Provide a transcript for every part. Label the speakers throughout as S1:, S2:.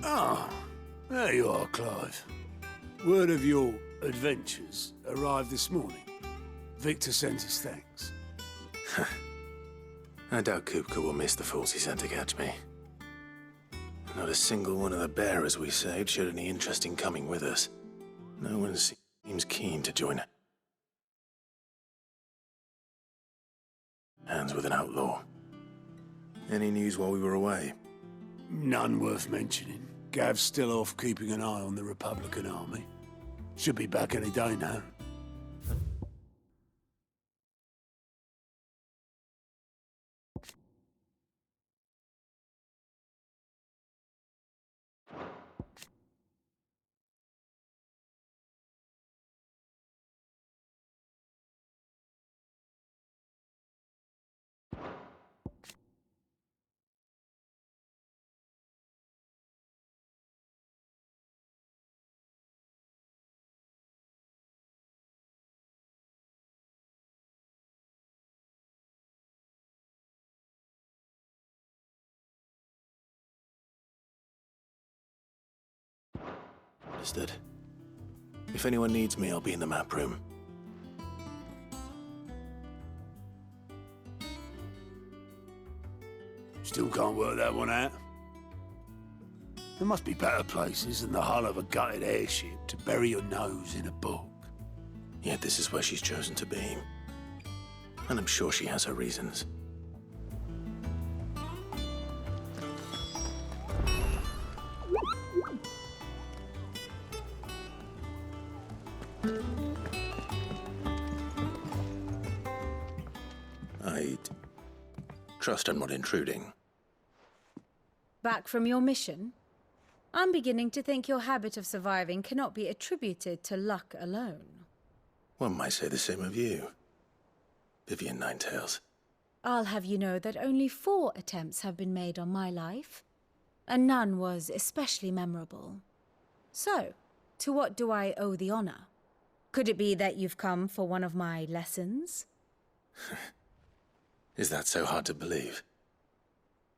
S1: Ah, there you are, Clive. Word of your adventures arrived this morning. Victor sent his thanks.
S2: I doubt Kupka will miss the fools he sent to catch me. Not a single one of the bearers we saved showed any interest in coming with us. No one seems keen to join hands with an outlaw. Any news while we were away?
S1: None worth mentioning. Gav's still off keeping an eye on the Republican army. Should be back any day now.
S2: Understood. If anyone needs me, I'll be in the map room.
S1: Still can't work that one out. There must be better places than the hull of a gutted airship to bury your nose in a book.
S2: Yet this is where she's chosen to be. And I'm sure she has her reasons. I'd trust I'm not intruding.
S3: Back from your mission? I'm beginning to think your habit of surviving cannot be attributed to luck alone.
S2: One might say the same of you, Vivian Ninetails.
S3: I'll have you know that only 4 attempts have been made on my life, and none was especially memorable. So, to what do I owe the honor? Could it be that you've come for one of my lessons?
S2: Is that so hard to believe?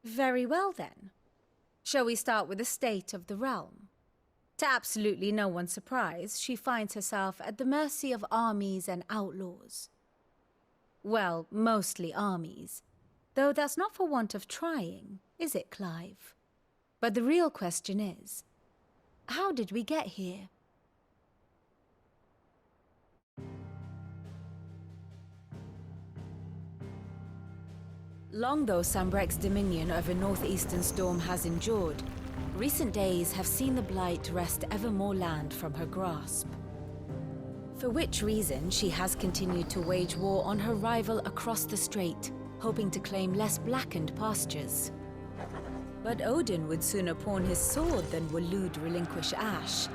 S3: Very well, then. Shall we start with the state of the realm? To absolutely no one's surprise, she finds herself at the mercy of armies and outlaws. Well, mostly armies. Though that's not for want of trying, is it, Clive? But the real question is, how did we get here? Long though Sambrek's dominion over northeastern Storm has endured, recent days have seen the Blight wrest ever more land from her grasp. For which reason she has continued to wage war on her rival across the strait, hoping to claim less blackened pastures. But Odin would sooner pawn his sword than Waloed relinquish Ash.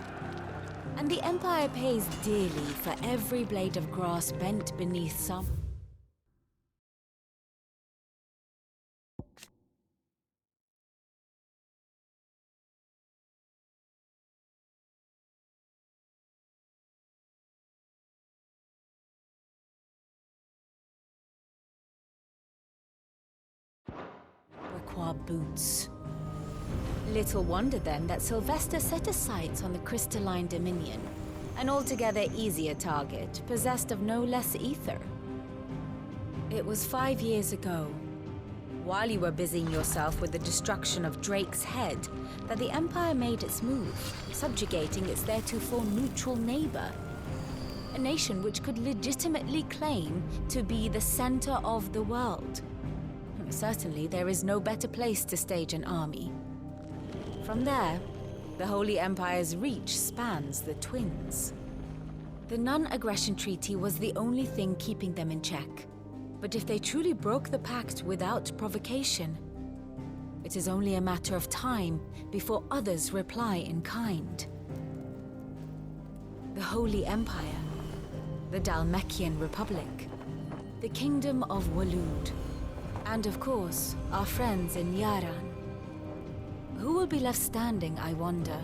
S3: And the Empire pays dearly for every blade of grass bent beneath some. Require boots. Little wonder then that Sylvester set his sights on the crystalline dominion, an altogether easier target, possessed of no less ether. It was 5 years ago, while you were busying yourself with the destruction of Drake's head, that the Empire made its move, subjugating its theretofore neutral neighbor. A nation which could legitimately claim to be the center of the world. Certainly, there is no better place to stage an army. From there, the Holy Empire's reach spans the Twins. The non-aggression treaty was the only thing keeping them in check. But if they truly broke the pact without provocation, it is only a matter of time before others reply in kind. the Holy Empire, the Dalmekian Republic, the Kingdom of Waloed, and of course, our friends in Yaran. Who will be left standing, I wonder,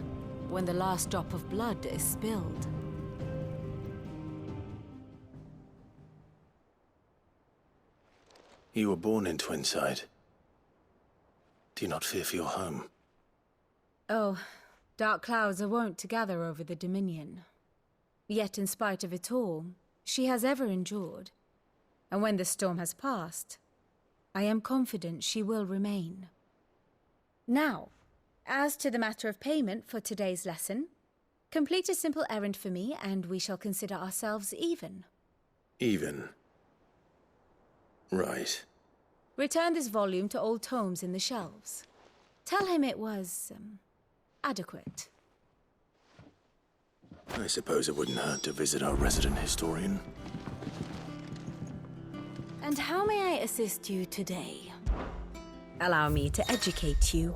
S3: when the last drop of blood is spilled?
S2: You were born in Twinside. Do you not fear for your home?
S3: Oh, dark clouds are wont to gather over the Dominion. Yet in spite of it all, she has ever endured. And when the storm has passed, I am confident she will remain. Now, as to the matter of payment for today's lesson, complete a simple errand for me and we shall consider ourselves even.
S2: Even? Right.
S3: Return this volume to old tomes in the shelves. Tell him it was, adequate.
S2: I suppose it wouldn't hurt to visit our resident historian.
S3: And how may I assist you today? Allow me to educate you.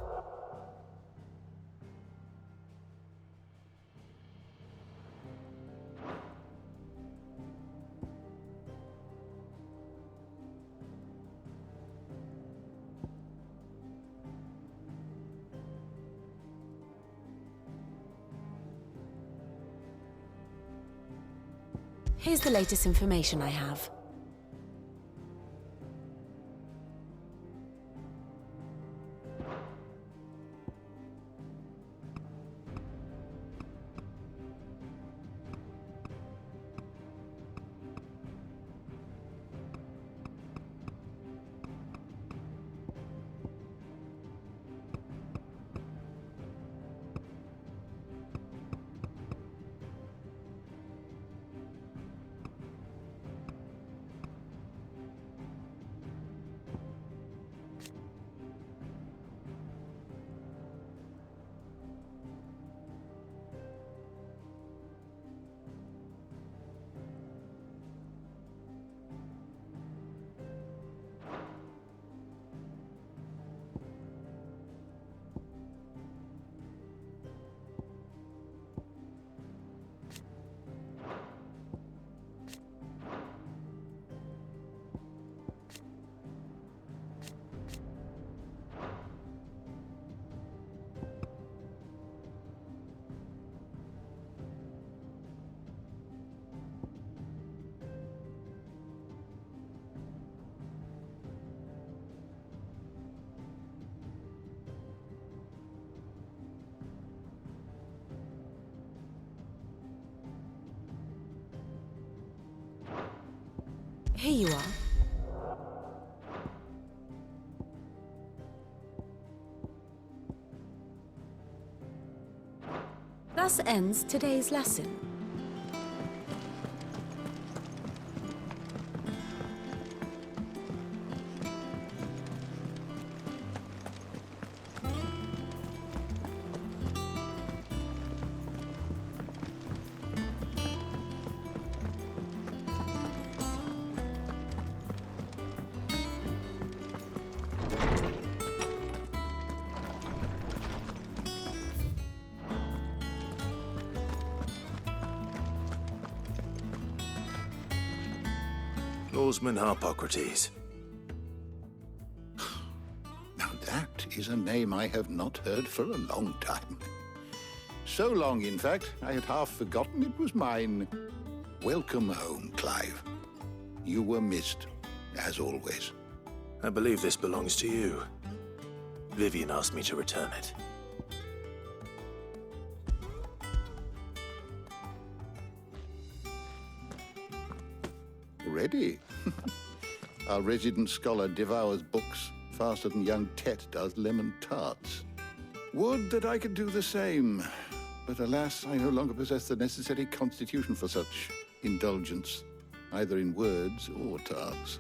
S3: Here's the latest information I have. Here you are. Thus ends today's lesson.
S2: Lawsman Harpocrates.
S4: Now that is a name I have not heard for a long time. So long, in fact, I had half forgotten it was mine. Welcome home, Clive. You were missed, as always.
S2: I believe this belongs to you. Vivian asked me to return it.
S4: Ready? Our resident scholar devours books faster than young Tet does lemon tarts. Would that I could do the same. But alas, I no longer possess the necessary constitution for such indulgence, either in words or tarts.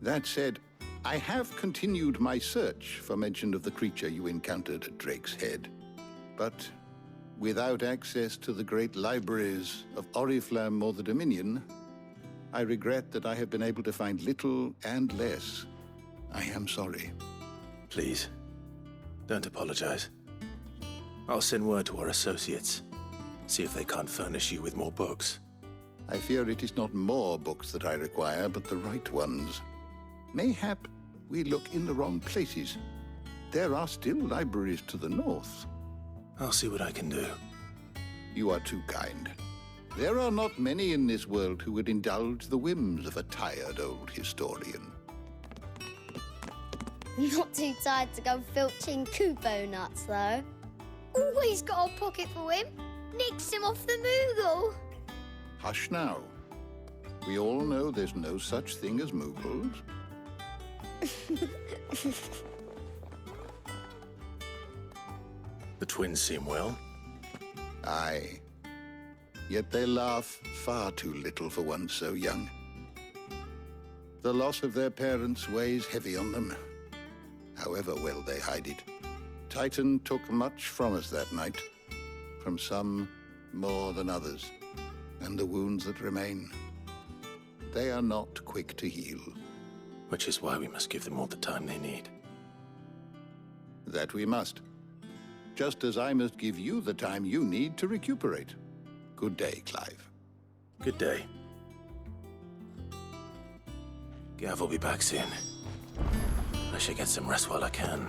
S4: That said, I have continued my search for mention of the creature you encountered at Drake's Head. But without access to the great libraries of Oriflamme or the Dominion, I regret that I have been able to find little and less. I am sorry.
S2: Please, don't apologize. I'll send word to our associates. See if they can't furnish you with more books.
S4: I fear it is not more books that I require, but the right ones. Mayhap we look in the wrong places. There are still libraries to the north.
S2: I'll see what I can do.
S4: You are too kind. There are not many in this world who would indulge the whims of a tired old historian.
S5: Not too tired to go filching Kupo nuts, though. Always got a pocket for him. Nicks him off the Moogle.
S4: Hush now. We all know there's no such thing as Moogles.
S2: The twins seem well.
S4: Aye. Yet they laugh far too little for one so young. The loss of their parents weighs heavy on them, however well they hide it. Titan took much from us that night, from some more than others, and the wounds that remain, they are not quick to heal.
S2: Which is why we must give them all the time they need.
S4: That we must. Just as I must give you the time you need to recuperate. Good day, Clive.
S2: Good day. Gav will be back soon. I should get some rest while I can.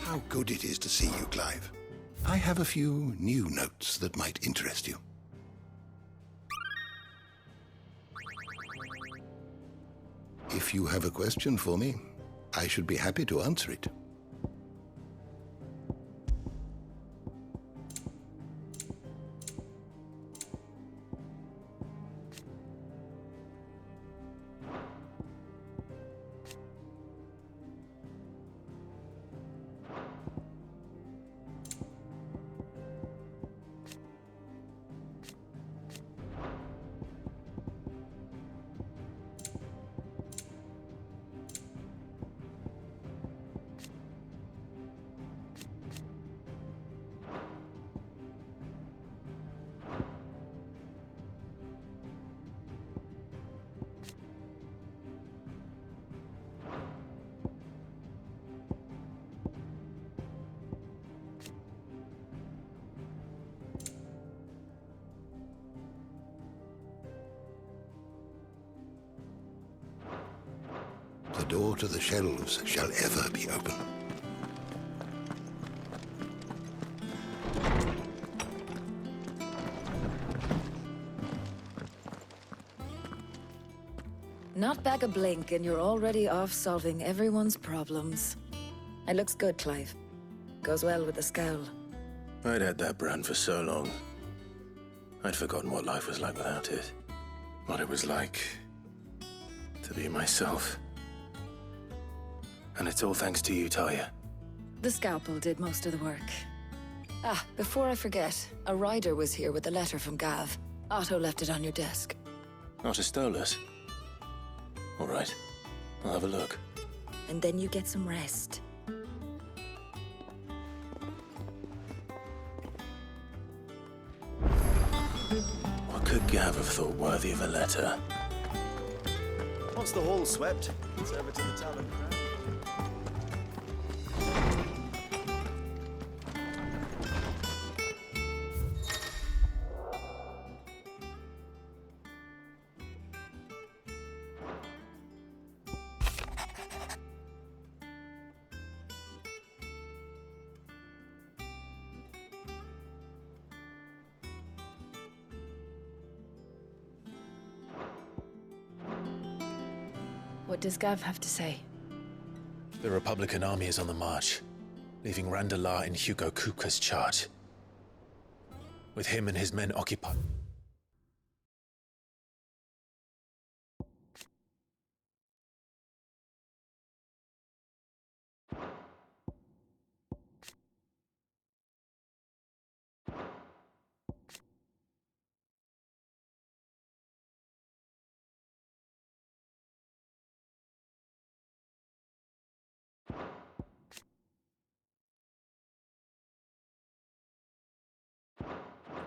S4: How good it is to see you, Clive. I have a few new notes that might interest you. If you have a question for me, I should be happy to answer it. The door to the shelves shall ever be open.
S6: Not back a blink and you're already off solving everyone's problems. It looks good, Clive. Goes well with the scowl.
S2: I'd had that brand for so long. I'd forgotten what life was like without it. What it was like to be myself. And it's all thanks to you, Talia.
S6: The scalpel did most of the work. Ah, before I forget, a rider was here with a letter from Gav. Otto left it on your desk.
S2: Not a Stolas. All right, I'll have a look.
S6: And then you get some rest.
S2: What could Gav have thought worthy of a letter?
S7: Once the hall's swept, it's over to the Talon crowd.
S3: What does Gav have to say?
S2: The Republican army is on the march, leaving Randalar in Hugo Kuka's charge. With him and his men occupied.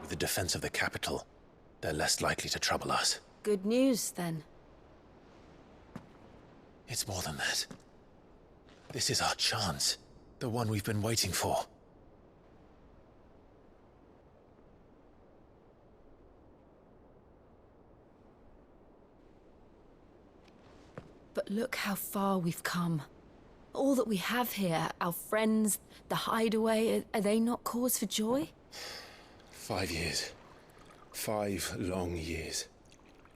S2: With the defense of the capital, they're less likely to trouble us.
S3: Good news, then.
S2: It's more than that. This is our chance. The one we've been waiting for.
S3: Look how far we've come. All that we have here, our friends, the hideaway, are they not cause for joy?
S2: 5 years. 5 long years.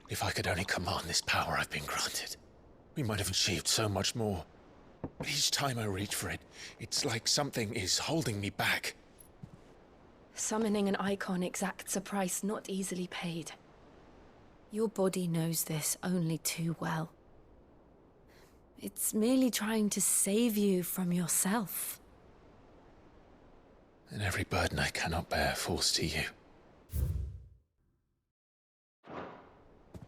S2: If I could only command this power I've been granted, we might have achieved so much more. But each time I reach for it, it's like something is holding me back.
S3: Summoning an icon exacts a price not easily paid. Your body knows this only too well. It's merely trying to save you from yourself.
S2: And every burden I cannot bear falls to you.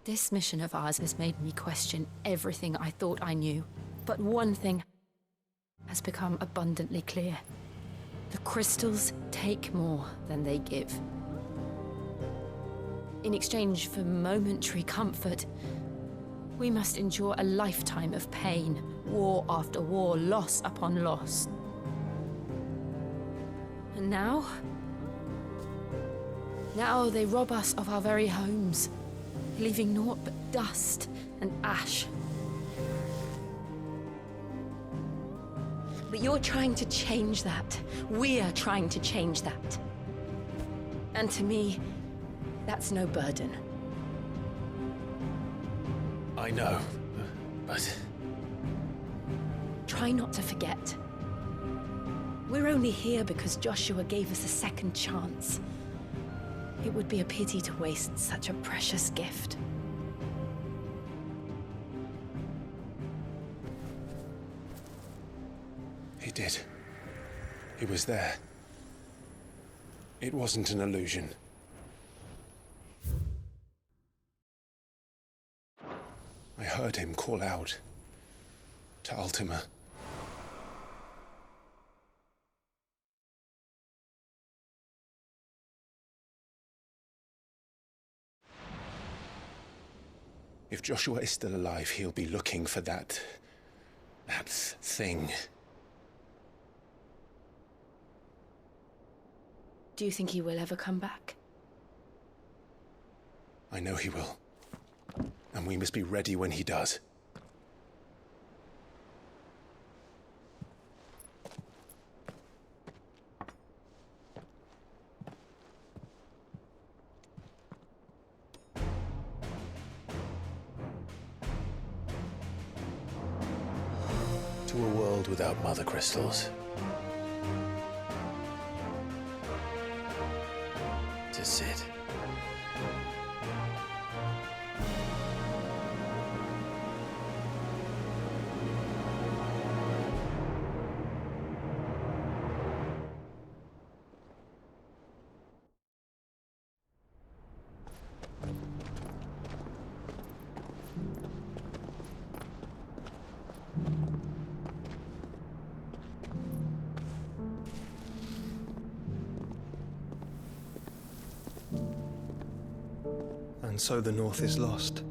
S3: This mission of ours has made me question everything I thought I knew. But one thing has become abundantly clear. The crystals take more than they give. In exchange for momentary comfort, we must endure a lifetime of pain, war after war, loss upon loss. And now they rob us of our very homes, leaving naught but dust and ash. But you're trying to change that. We're trying to change that. And to me, that's no burden.
S2: I know, but...
S3: Try not to forget. We're only here because Joshua gave us a second chance. It would be a pity to waste such a precious gift.
S2: He did. He was there. It wasn't an illusion. I heard him call out to Ultima. If Joshua is still alive, he'll be looking for that thing.
S3: Do you think he will ever come back?
S2: I know he will. And we must be ready when he does. To a world without mother crystals. To Sid.
S8: And so the North is lost.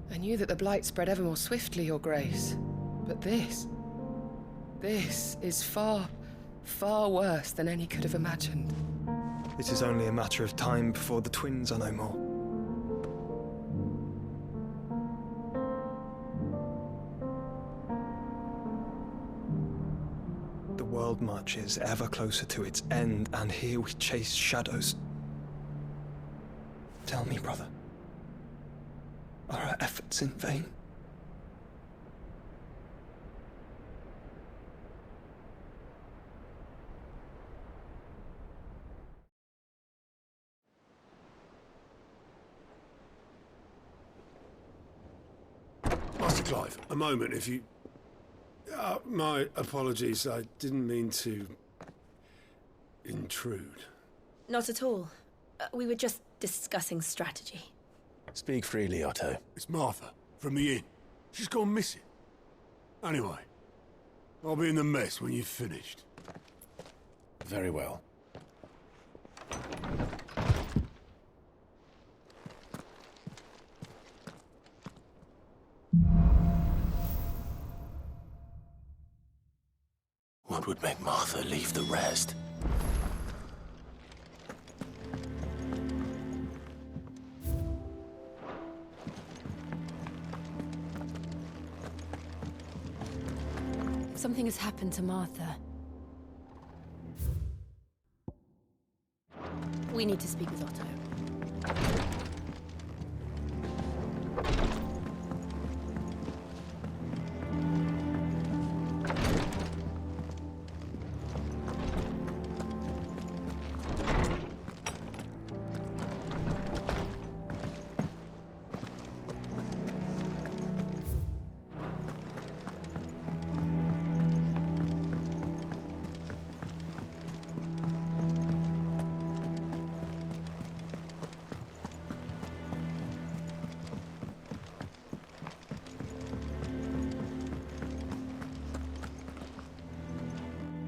S9: I knew that the Blight spread ever more swiftly, Your Grace. But this is far, far worse than any could have imagined.
S8: It is only a matter of time before the twins are no more. The world marches ever closer to its end, and here we chase shadows. Tell me, brother, are our efforts in vain?
S1: Master Clive, a moment, if you... my apologies, I didn't mean to... intrude.
S3: Not at all. We were just discussing strategy.
S2: Speak freely, Otto.
S1: It's Martha, from the inn. She's gone missing. Anyway, I'll be in the mess when you've finished.
S2: Very well. What would make Martha leave the rest?
S3: Something has happened to Martha. We need to speak with Otto.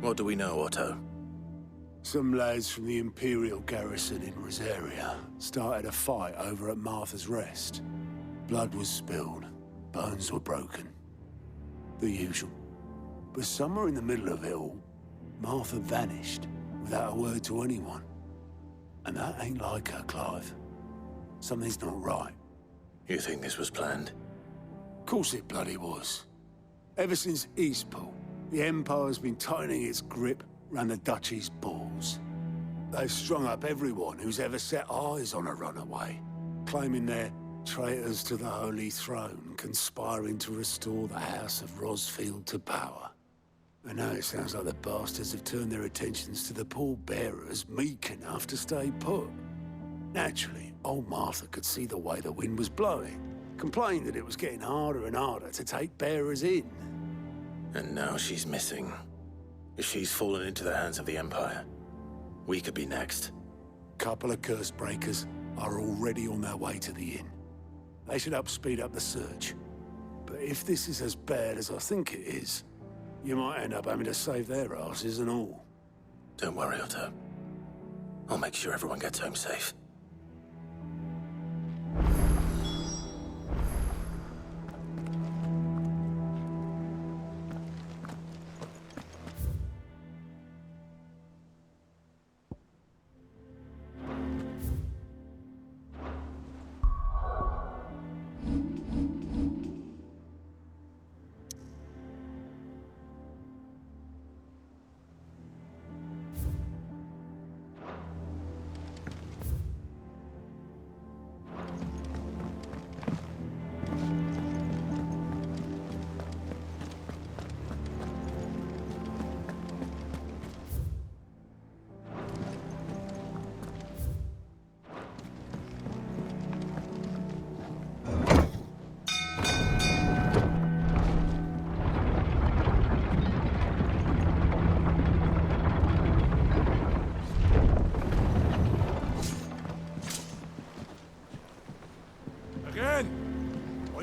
S2: What do we know, Otto?
S1: Some lads from the Imperial garrison in Rosaria started a fight over at Martha's Rest. Blood was spilled, bones were broken. The usual. But somewhere in the middle of it all, Martha vanished without a word to anyone. And that ain't like her, Clive. Something's not right.
S2: You think this was planned?
S1: Of course it bloody was. Ever since Eastpool, the Empire's been tightening its grip round the Duchy's balls. They've strung up everyone who's ever set eyes on a runaway, claiming they're traitors to the Holy Throne, conspiring to restore the House of Rosfield to power. And now it sounds like the bastards have turned their attentions to the pallbearers meek enough to stay put. Naturally, old Martha could see the way the wind was blowing, complained that it was getting harder and harder to take bearers in.
S2: And now she's missing. If she's fallen into the hands of the Empire, we could be next.
S1: Couple of curse breakers are already on their way to the inn. They should help speed up the search. But if this is as bad as I think it is, you might end up having to save their asses and all.
S2: Don't worry, Otto. I'll make sure everyone gets home safe.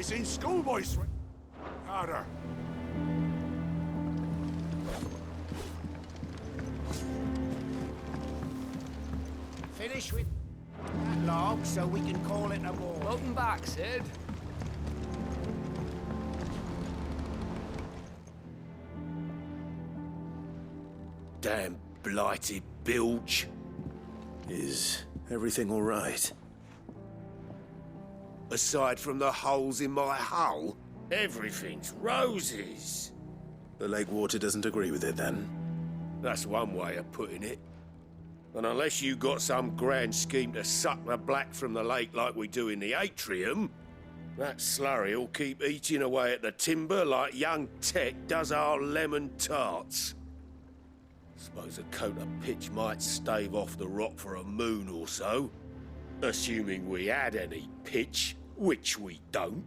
S1: I seen schoolboys harder.
S10: Finish with that log so we can call it a war.
S11: Welcome back, Sid.
S10: Damn blighted bilge.
S2: Is everything all right?
S10: Aside from the holes in my hull, everything's roses.
S2: The lake water doesn't agree with it, then?
S10: That's one way of putting it. And unless you got some grand scheme to suck the black from the lake like we do in the atrium, that slurry'll keep eating away at the timber like young Tech does our lemon tarts. Suppose a coat of pitch might stave off the rot for a moon or so. Assuming we had any pitch, which we don't.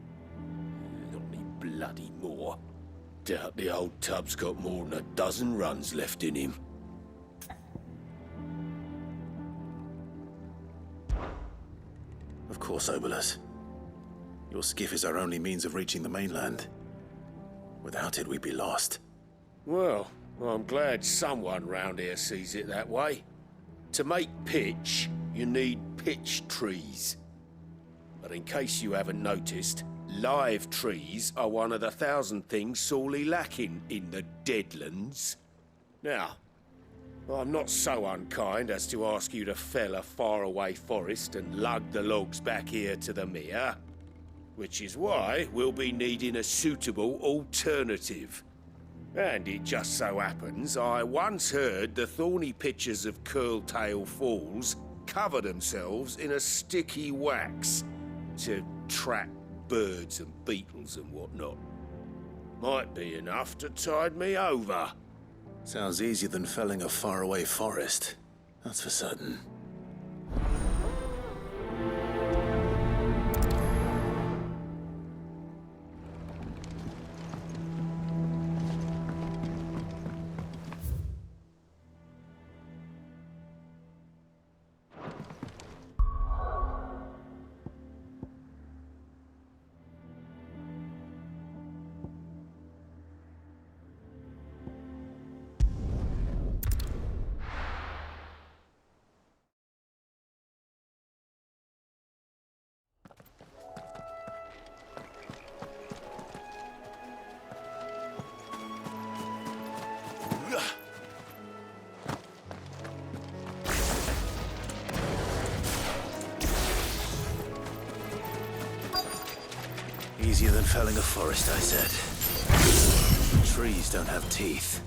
S10: Not any bloody more. Doubt the old tub's got more than a dozen runs left in him.
S2: Of course, Obolus. Your skiff is our only means of reaching the mainland. Without it, we'd be lost.
S10: Well, I'm glad someone round here sees it that way. To make pitch, you need pitch trees. But in case you haven't noticed, live trees are one of the 1,000 things sorely lacking in the Deadlands. Now, I'm not so unkind as to ask you to fell a faraway forest and lug the logs back here to the mere, which is why we'll be needing a suitable alternative. And it just so happens I once heard the thorny pitchers of Curltail Falls cover themselves in a sticky wax to trap birds and beetles and whatnot. Might be enough to tide me over.
S2: Sounds easier than felling a faraway forest. That's for certain. Easier than felling a forest, I said. Trees don't have teeth.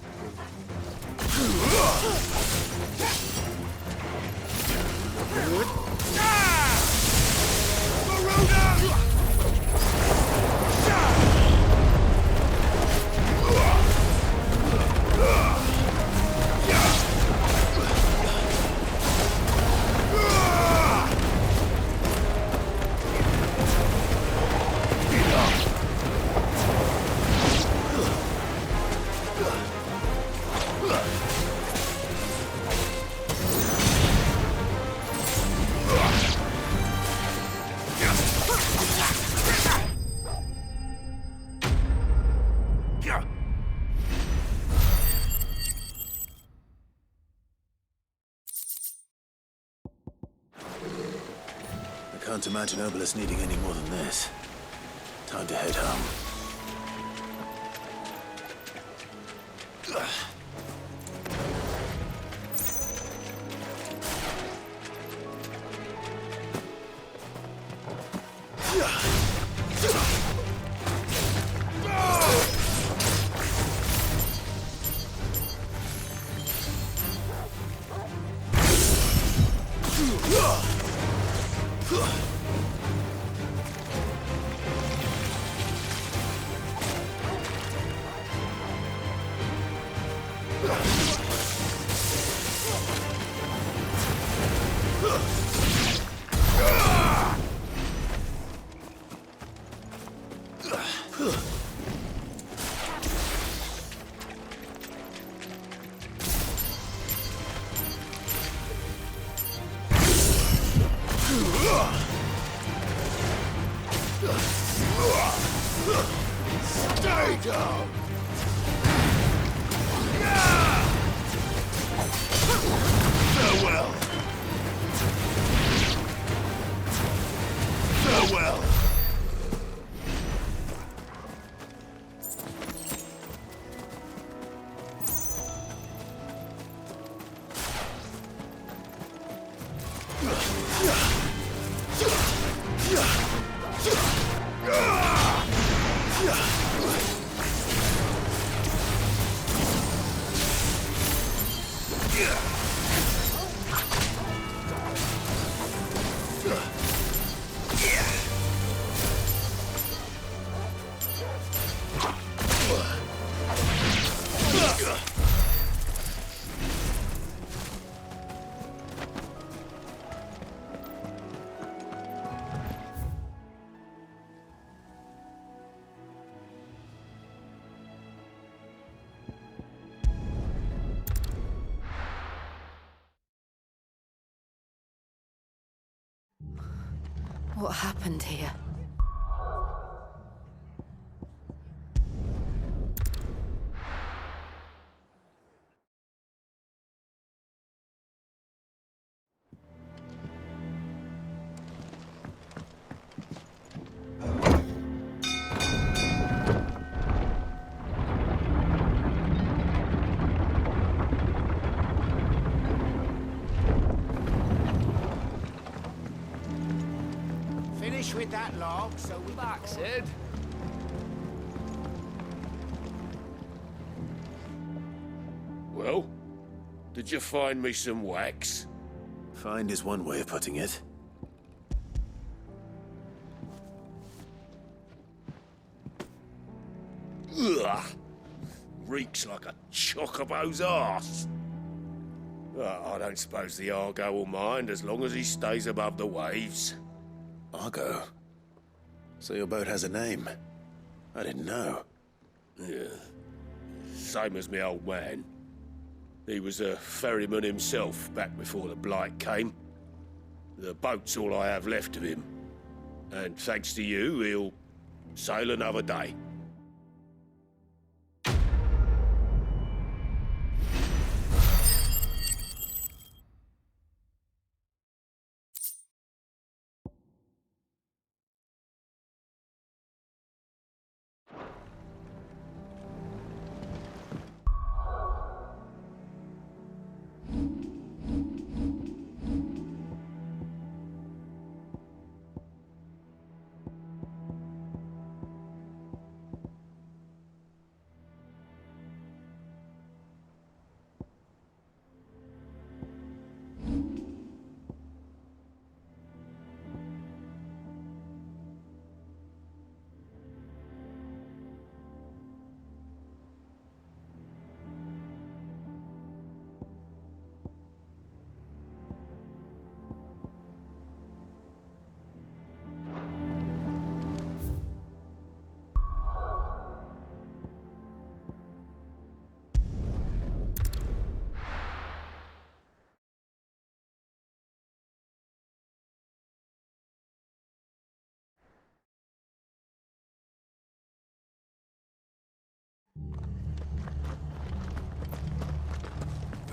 S2: I can't imagine Obelisk needing any more than this. Time to head home.
S1: Stay down! Farewell! Farewell!
S6: What happened here?
S11: Finish with that log, so we back, Sid.
S10: Well, did you find me some wax?
S2: Find is one way of putting it.
S10: Ugh! Reeks like a chocobo's arse. I don't suppose the Argo will mind as long as he stays above the waves.
S2: Argo? So your boat has a name? I didn't know.
S10: Yeah. Same as my old man. He was a ferryman himself back before the Blight came. The boat's all I have left of him. And thanks to you, he'll sail another day.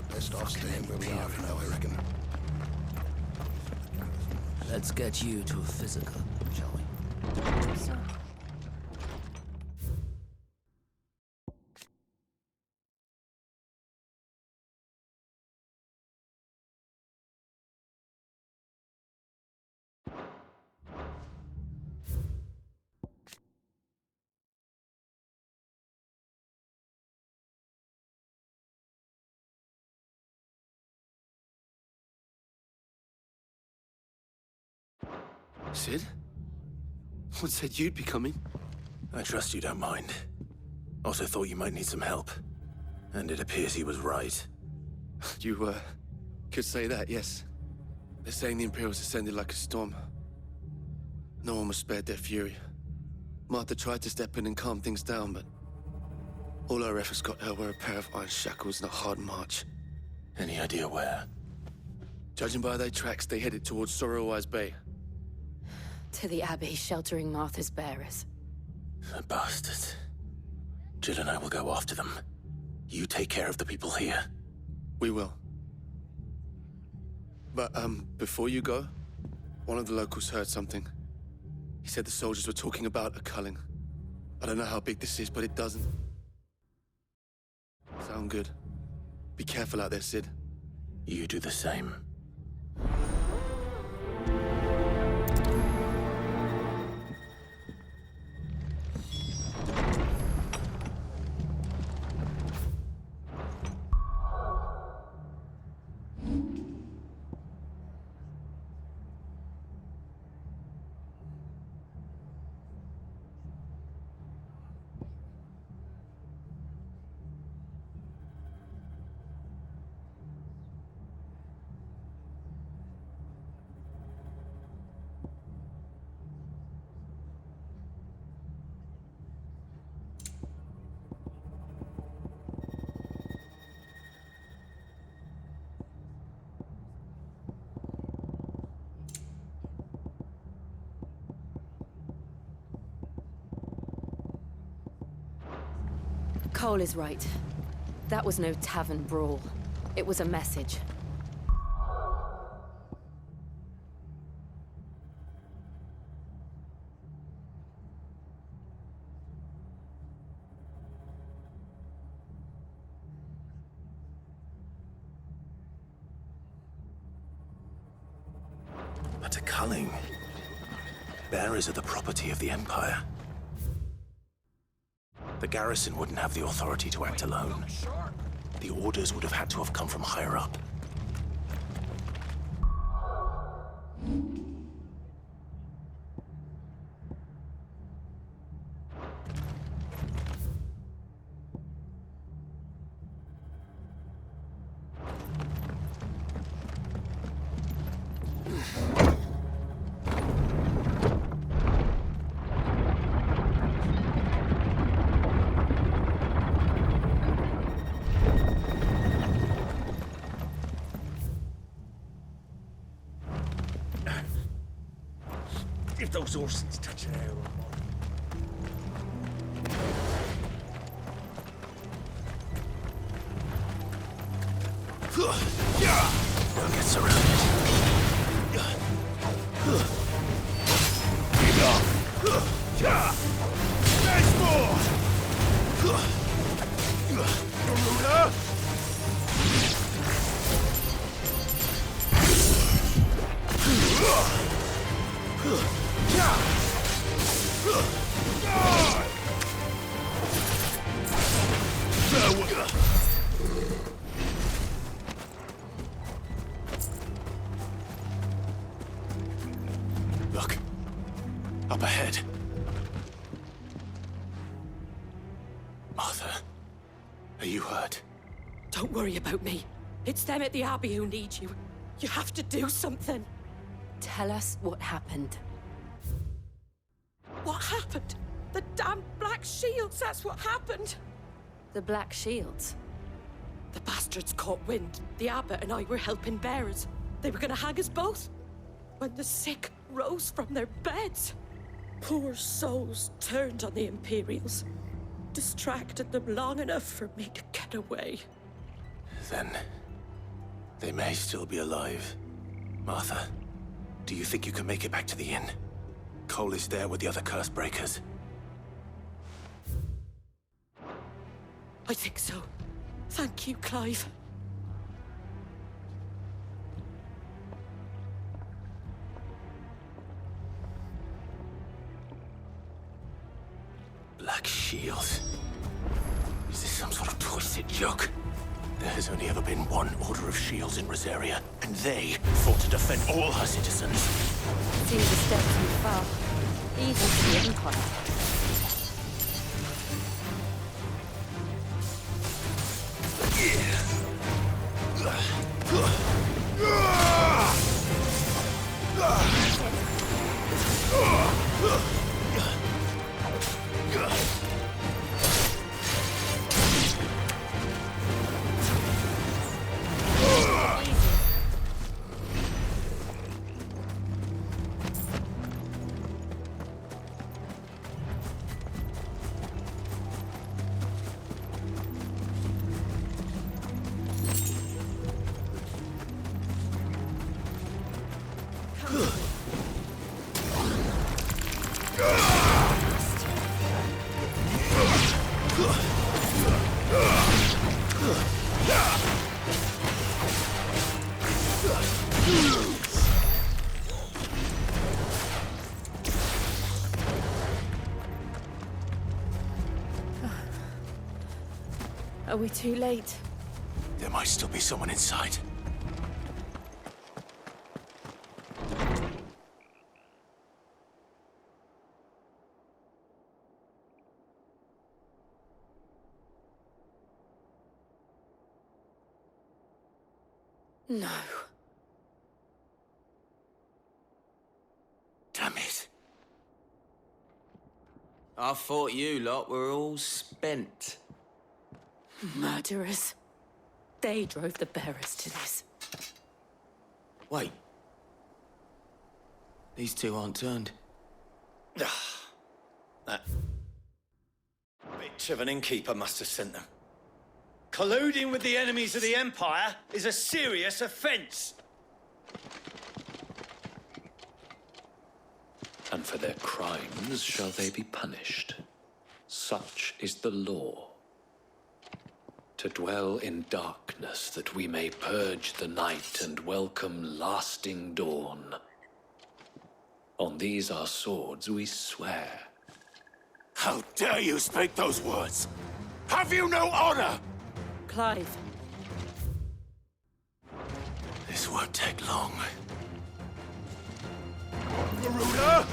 S12: Best off staying where we are for now, I reckon.
S13: Let's get you to a physical, shall we?
S3: So,
S13: Sid? What said you'd be coming?
S2: I trust you don't mind. Also thought you might need some help. And it appears he was right.
S13: You, could say that, yes. They're saying the Imperials ascended like a storm. No one was spared their fury. Martha tried to step in and calm things down, but all our efforts got her were a pair of iron shackles and a hard march.
S2: Any idea where?
S13: Judging by their tracks, they headed towards Sorrowwise Bay.
S3: to the Abbey sheltering Martha's bearers.
S2: The bastards. Jill and I will go after them. You take care of the people here.
S13: We will. But, before you go, one of the locals heard something. He said the soldiers were talking about a culling. I don't know how big this is, but it doesn't sound good. Be careful out there, Sid.
S2: You do the same.
S3: Cole is right. That was no tavern brawl. It was a message.
S2: But a culling. Bearers are the property of the Empire. The garrison wouldn't have the authority to act alone. The orders would have had to have come from higher up.
S10: If those horses touch an arrow,
S2: We'll get surrounded.
S10: There's more! Garuda!
S2: Look. Up ahead. Martha, are you hurt?
S14: Don't worry about me. It's them at the Abbey who need you. You have to do something.
S3: Tell us what happened.
S14: What happened? The damn Black Shields, that's what happened.
S3: The Black Shields?
S14: The bastards caught wind. The abbot and I were helping bearers. They were gonna hang us both. When the sick rose from their beds, poor souls turned on the Imperials. Distracted them long enough for me to get away.
S2: Then they may still be alive. Martha, do you think you can make it back to the inn? Cole is there with the other curse breakers.
S14: I think so. Thank you, Clive.
S2: Black Shields? Is this some sort of twisted joke? There has only ever been one Order of Shields in Rosaria, and they fought to defend all her citizens.
S3: Seems a step too far, even for the Empire. Are we too late?
S2: There might still be someone inside.
S14: No.
S2: Damn it.
S11: I thought you lot were all spent.
S14: Murderers. They drove the bearers to this.
S11: Wait. These two aren't turned.
S7: That bitch of an innkeeper must have sent them. Colluding with the enemies of the Empire is a serious offense.
S15: And for their crimes shall they be punished. Such is the law. To dwell in darkness that we may purge the night and welcome lasting dawn. On these our swords we swear.
S10: How dare you speak those words? Have you no honor?
S14: Clive,
S2: won't take long.
S1: Garuda!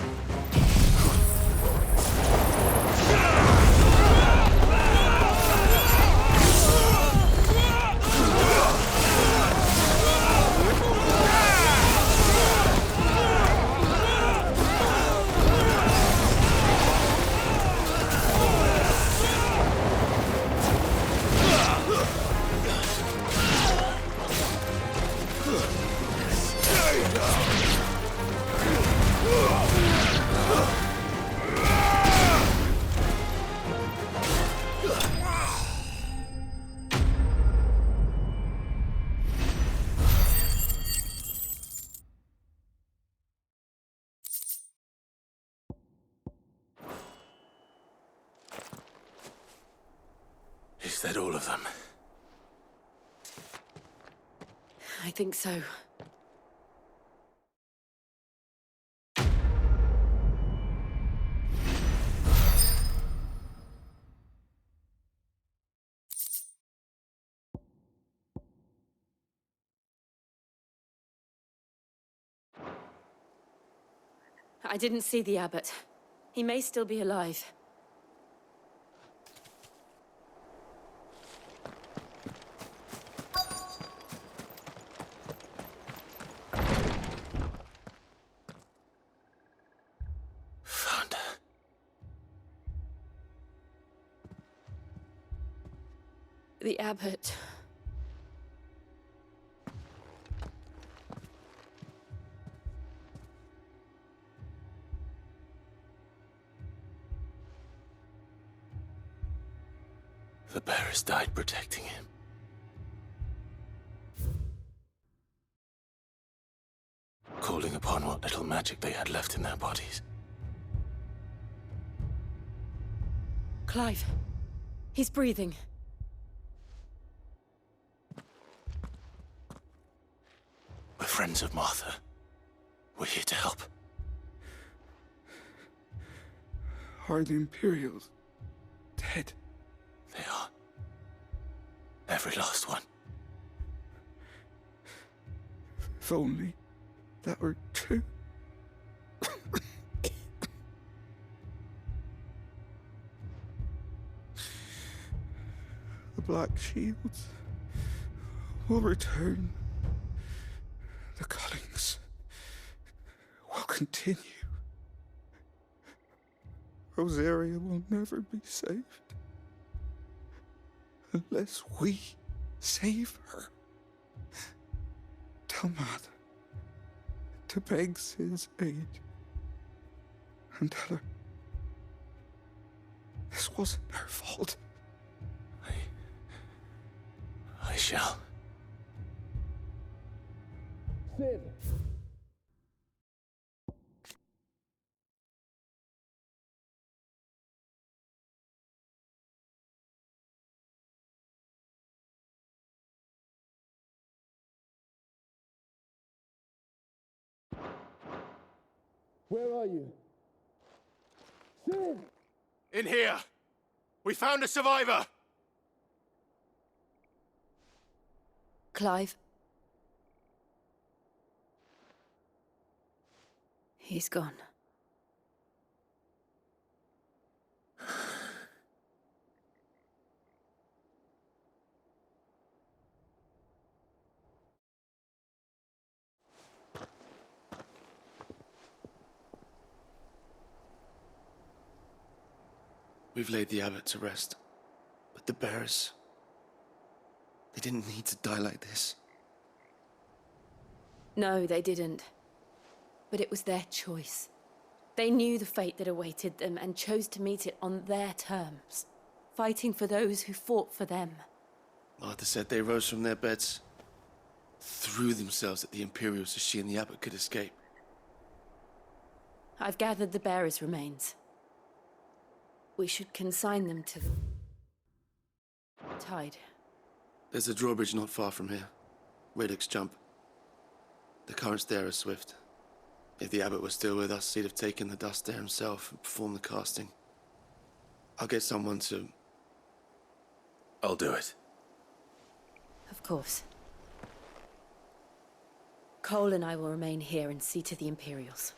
S2: Is that all of them?
S14: I think so. I didn't see the abbot. He may still be alive.
S2: Found her.
S14: The abbot.
S2: The bearers died protecting him. Calling upon what little magic they had left in their bodies.
S14: Clive. He's breathing.
S2: We're friends of Martha. We're here to help.
S1: Are the Imperials dead?
S2: They are. Every last one.
S1: If only that were true. The Black Shields will return. The Cullings will continue. Rosaria will never be saved unless we save her. Tell Matt to beg Sid's aid and tell her this wasn't her fault.
S2: I shall.
S1: Sid! Where are you? Sid!
S10: In here! We found a survivor!
S14: Clive. He's gone.
S13: We've laid the abbot to rest. But the bearers... they didn't need to die like this.
S14: No, they didn't. But it was their choice. They knew the fate that awaited them and chose to meet it on their terms, fighting for those who fought for them.
S13: Martha said they rose from their beds, threw themselves at the Imperials so she and the abbot could escape.
S14: I've gathered the bearers' remains. We should consign them to the tide.
S13: There's a drawbridge not far from here. Radix Jump. The currents there are swift. If the abbot was still with us, he'd have taken the dust there himself and performed the casting. I'll get someone to...
S2: I'll do it.
S14: Of course.
S16: Cole and I will remain here and see to the Imperials.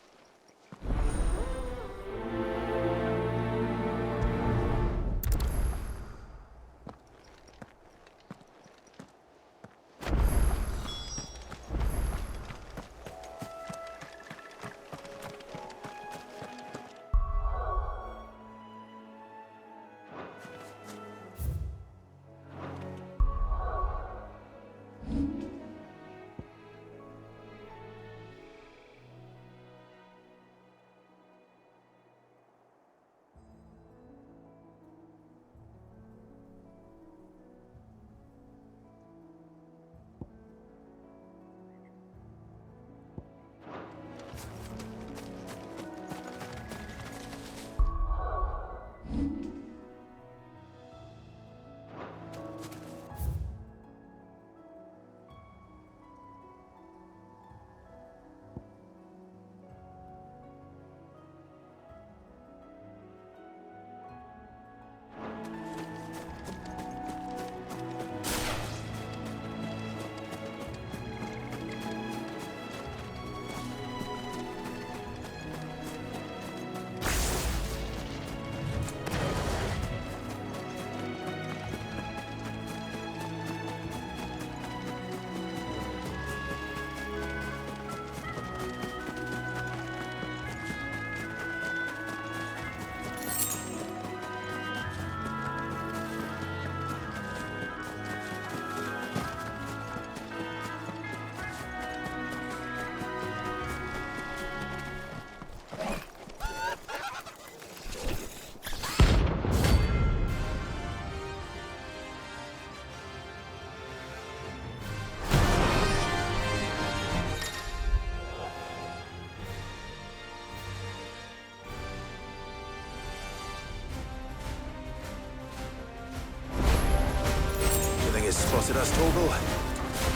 S2: Spotted us, Torgal?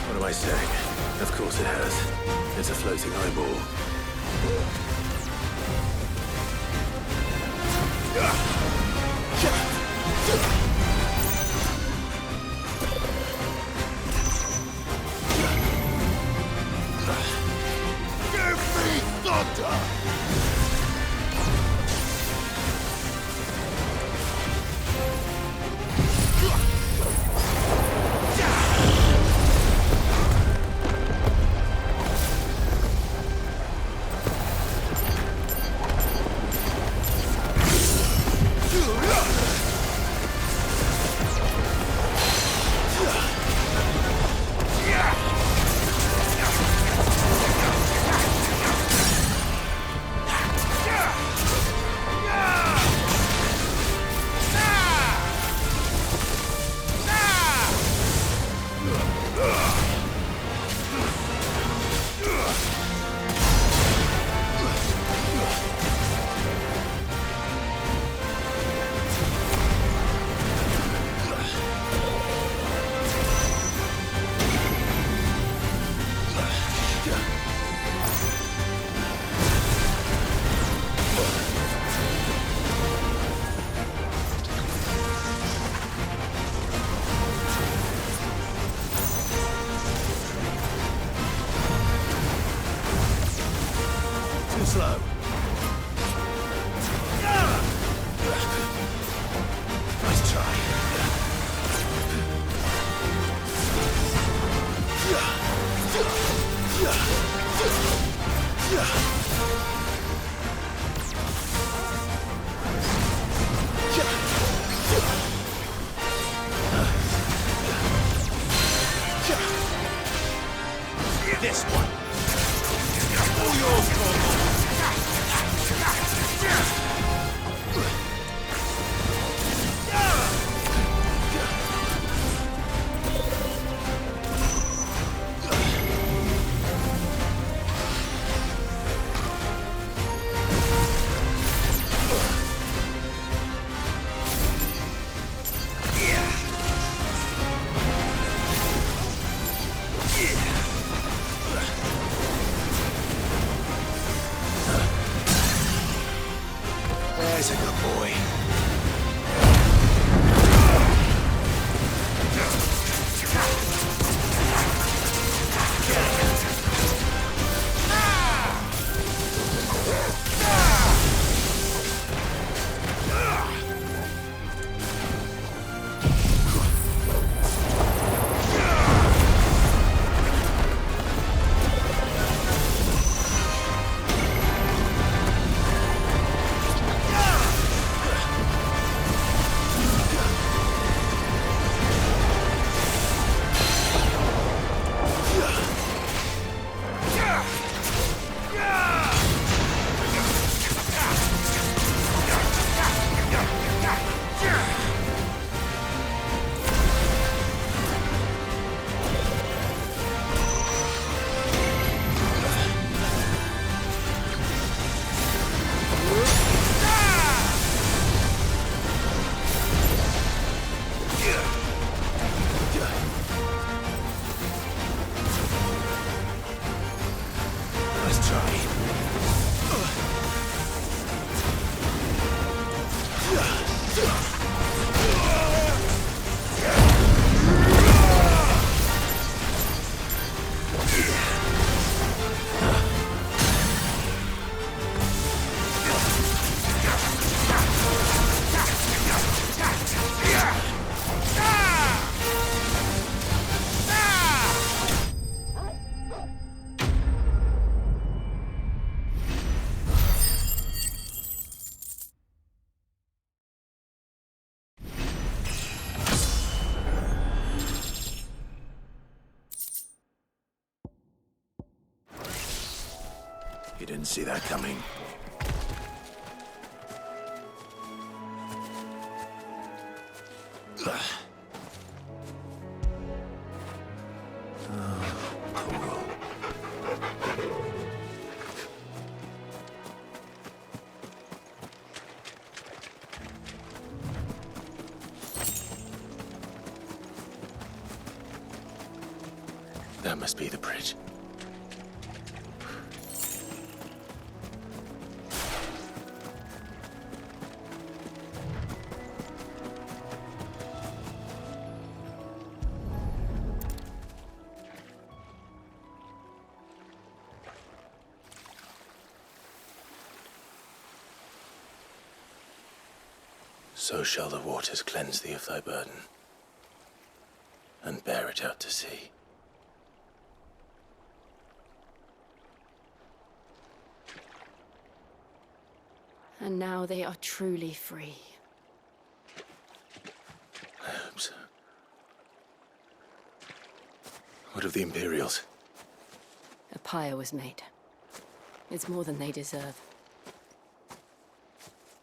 S2: What am I saying? Of course it has. It's a floating eyeball.
S1: Give me thunder!
S2: You didn't see that coming. That must be the bridge. So shall the waters cleanse thee of thy burden, and bear it out to sea.
S16: And now they are truly free.
S2: I hope so. What of the Imperials?
S16: A pyre was made. It's more than they deserve.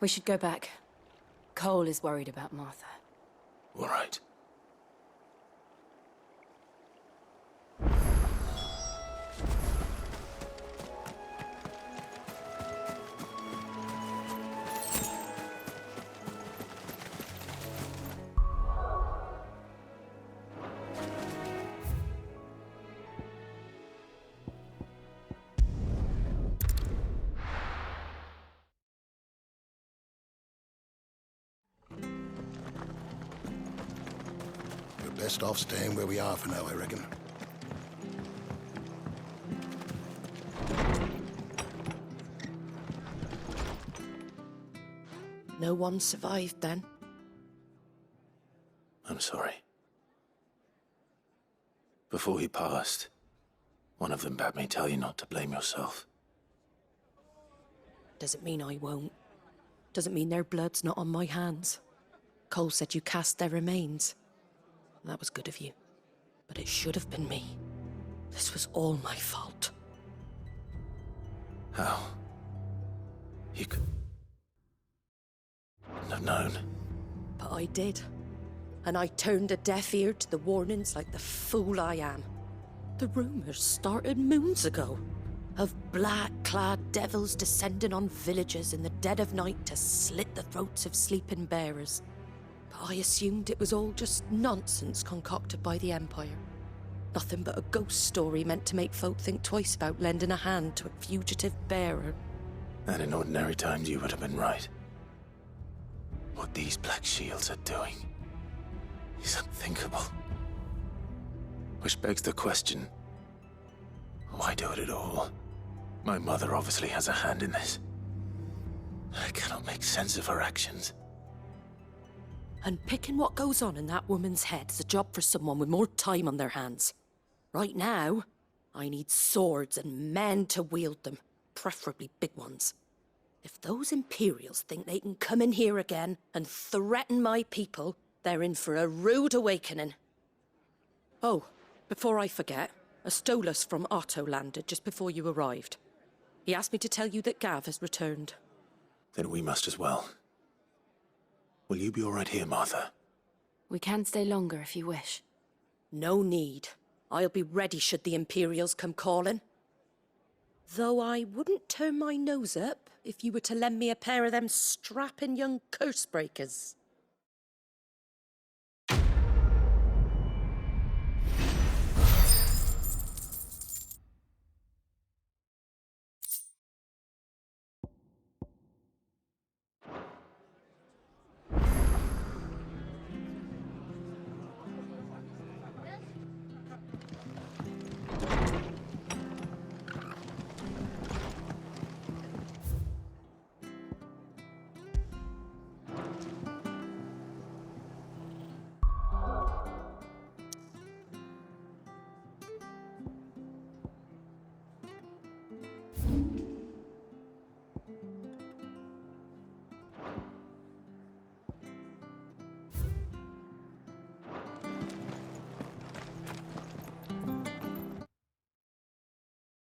S16: We should go back. Cole is worried about Martha.
S2: All right.
S12: Best off staying where we are for now, I reckon.
S14: No one survived then?
S2: I'm sorry. Before he passed, one of them bade me tell you not to blame yourself.
S14: Doesn't mean I won't. Doesn't mean their blood's not on my hands. Cole said you cast their remains. That was good of you. But it should have been me. This was all my fault.
S2: How? You couldn't have known.
S14: But I did. And I turned a deaf ear to the warnings like the fool I am. The rumors started moons ago. Of black-clad devils descending on villages in the dead of night to slit the throats of sleeping bearers. But I assumed it was all just nonsense concocted by the Empire. Nothing but a ghost story meant to make folk think twice about lending a hand to a fugitive bearer.
S2: And in ordinary times you would have been right. What these Black Shields are doing is unthinkable. Which begs the question, why do it at all? My mother obviously has a hand in this. I cannot make sense of her actions.
S14: And picking what goes on in that woman's head is a job for someone with more time on their hands. Right now, I need swords and men to wield them, preferably big ones. If those Imperials think they can come in here again and threaten my people, they're in for a rude awakening. Oh, before I forget, a Stolas from Otto landed just before you arrived. He asked me to tell you that Gav has returned.
S2: Then we must as well. Will you be all right here, Martha?
S16: We can stay longer if you wish.
S14: No need. I'll be ready should the Imperials come calling. Though I wouldn't turn my nose up if you were to lend me a pair of them strapping young curse breakers.